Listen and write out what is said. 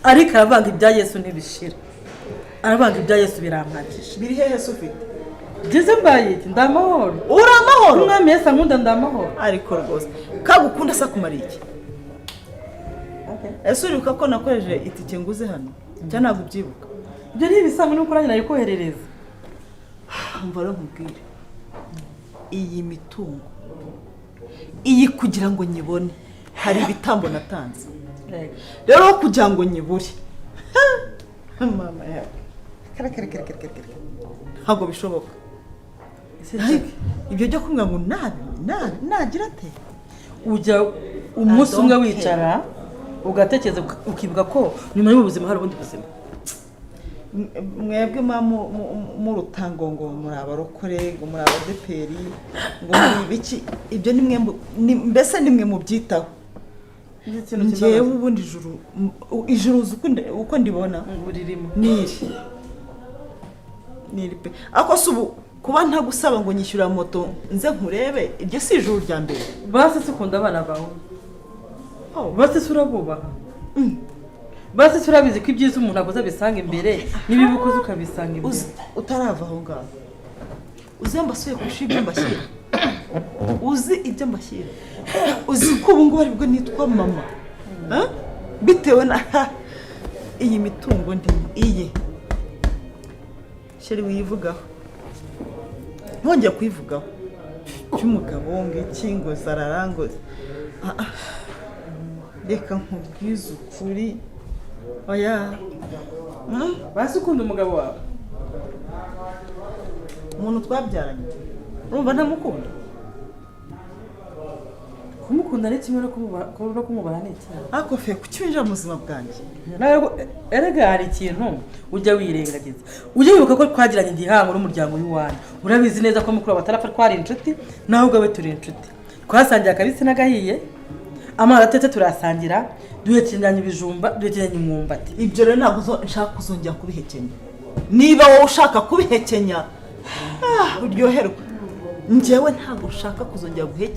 ariko aravanga ibya Yesu ntibishira, aravanga ibya Yesu birampagije. Biri hehe se ufite? Ngeze mbaye iki ndamahoro. Uri amahoro? Umwami Yesu ankunda ndamahoro. Ariko rwose kagukunda sa kumara iki? Ese uribuka ko nakoreje itike nguze hano? Cyangwa ntabwo ubyibuka? Ibyo ni ibisanzwe nuko nanjye nayikoherereza. Umva rero nkubwire, iyi mitungo iyi kugira ngo nyibone hari ibitambo natanze, rero kugira ngo nyibure mama yawe ntabwo bishoboka. Ibyo byo kumwe ngo nagira ate, ujya umunsi umwe wicara ugatekereza ukibuka ko nyuma y'ubuzima hari ubundi buzima. Mwebwe murutango ngo muri abarokore ngo muri abadeperi ngo muri biki, ibyo ni mbese nimwe mubyitaho. Ngewe ubundi ijuru uko ndibona buririmo niri pe. Ako subu kuba ntagusaba ngo nyishyura moto nze nkurebe, iryo si ijuru rya mbere. Base sikunda abana bawe, base surabubaha, base surabizi ko ibyiza umuntu akoze bisanga imbere nibibi ukoze ukabisanga imbere. Utarava aho ngaho uzi mbasuye kushi ibyo mbashyira, uzi ibyo mbashyira, uzi ko ubu ngubu aribwo nitwa mama bitewe na iyi mitungo ndimo iyi. Sheri wiyivugaho, ntongeye kuyivugaho cy'umugabo ngo iki ngo zararangoze. Reka nkubwize ukuri, oya basi ukunda umugabo wawe, umuntu twabyaranye urumva ntamukunda? kumukunda ni kimwe no kumubara ni kimwe. Ako fe kucyinjira mu buzima bwanjye erega hari ikintu ujya wirengagiza, ujya wibuka ko twagiranye igihango n'umuryango w'iwanyu. Urabizi neza ko mukuru batarapfa twari inshuti, nawe ubwawe turi inshuti. Twasangiye akabisi n'agahiye, amara tete turasangira, duhekenyanya ibijumba, duhekenyanya imyumbati. Ibyo rero ntabwo nshaka kuzongera kubihekenya. Niba wowe ushaka kubihekenya uryoherwa, njyewe ntabwo nshaka kuzongera guhekenya.